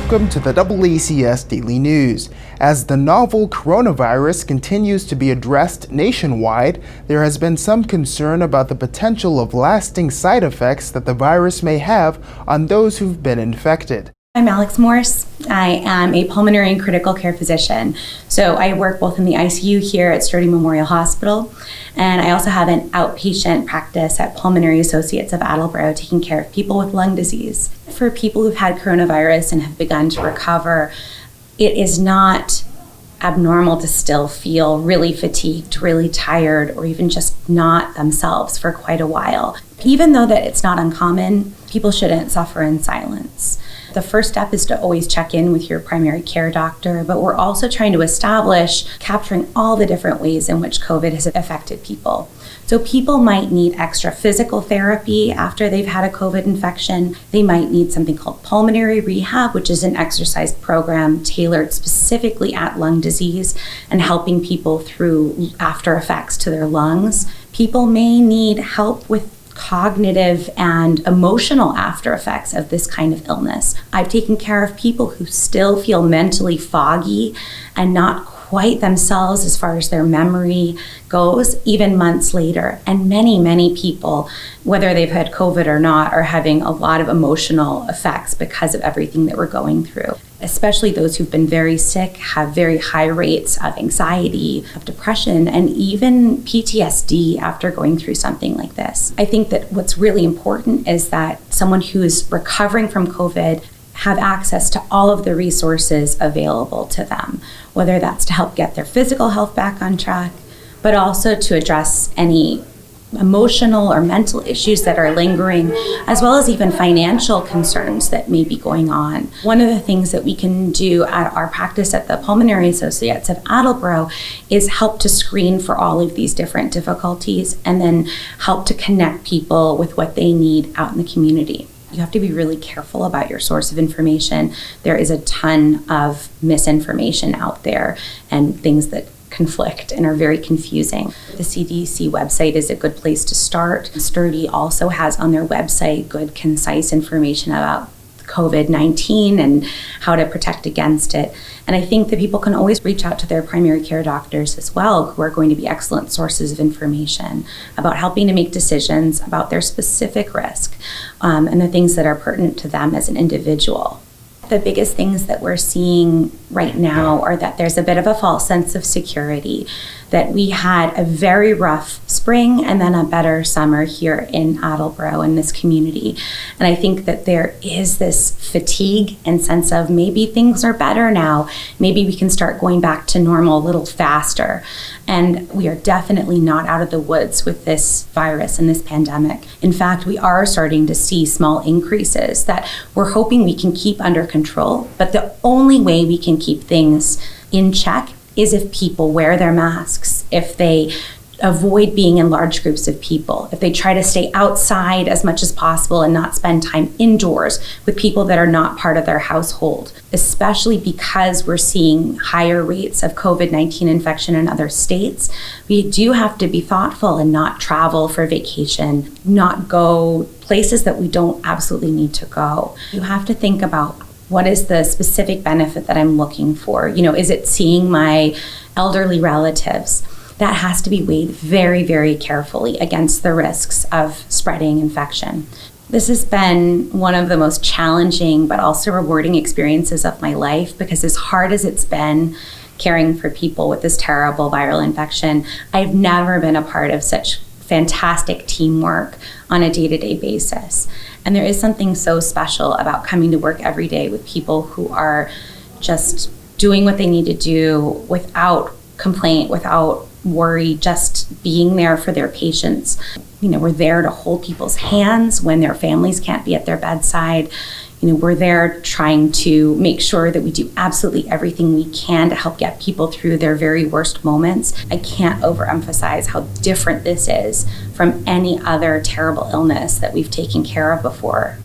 Welcome to the DoubleACS Daily News. As the novel coronavirus continues to be addressed nationwide, there has been some concern about the potential of lasting side effects that the virus may have on those who've been infected. I'm Alix Morse. I am a pulmonary and critical care physician. So I work both in the ICU here at Sturdy Memorial Hospital, and I also have an outpatient practice at Pulmonary Associates of Attleboro, taking care of people with lung disease. For people who've had coronavirus and have begun to recover, it is not abnormal to still feel really fatigued, really tired, or even just not themselves for quite a while. Even though that it's not uncommon, people shouldn't suffer in silence. The first step is to always check in with your primary care doctor, but we're also trying to establish capturing all the different ways in which COVID has affected people. So people might need extra physical therapy after they've had a COVID infection. They might need something called pulmonary rehab, which is an exercise program tailored specifically at lung disease and helping people through after effects to their lungs. People may need help with cognitive and emotional after effects of this kind of illness. I've taken care of people who still feel mentally foggy and not quite themselves as far as their memory goes, even months later. And many people, whether they've had COVID or not, are having a lot of emotional effects because of everything that we're going through. Especially those who've been very sick have very high rates of anxiety, of depression, and even PTSD after going through something like this. I think that what's really important is that someone who is recovering from COVID have access to all of the resources available to them, whether that's to help get their physical health back on track, but also to address any emotional or mental issues that are lingering, as well as even financial concerns that may be going on. One of the things that we can do at our practice at the Pulmonary Associates of Attleboro is help to screen for all of these different difficulties and then help to connect people with what they need out in the community. You have to be really careful about your source of information. There is a ton of misinformation out there and things that conflict and are very confusing. The CDC website is a good place to start. Sturdy also has on their website good, concise information about COVID-19 and how to protect against it. And I think that people can always reach out to their primary care doctors as well, who are going to be excellent sources of information about helping to make decisions about their specific risk and the things that are pertinent to them as an individual. The biggest things that we're seeing right now are that there's a bit of a false sense of security, that we had a very rough spring and then a better summer here in Attleboro in this community. And I think that there is this fatigue and sense of maybe things are better now. Maybe we can start going back to normal a little faster. And we are definitely not out of the woods with this virus and this pandemic. In fact, we are starting to see small increases that we're hoping we can keep under control. But the only way we can keep things in check is if people wear their masks, if they avoid being in large groups of people, if they try to stay outside as much as possible and not spend time indoors with people that are not part of their household, especially because we're seeing higher rates of COVID-19 infection in other states. We do have to be thoughtful and not travel for vacation, not go places that we don't absolutely need to go. You have to think about what is the specific benefit that I'm looking for? Is it seeing my elderly relatives? That has to be weighed very carefully against the risks of spreading infection. This has been one of the most challenging but also rewarding experiences of my life, because as hard as it's been caring for people with this terrible viral infection, I've never been a part of such fantastic teamwork on a day-to-day basis. And there is something so special about coming to work every day with people who are just doing what they need to do without complaint, without worry, just being there for their patients. We're there to hold people's hands when their families can't be at their bedside. We're there trying to make sure that we do absolutely everything we can to help get people through their very worst moments. I can't overemphasize how different this is from any other terrible illness that we've taken care of before.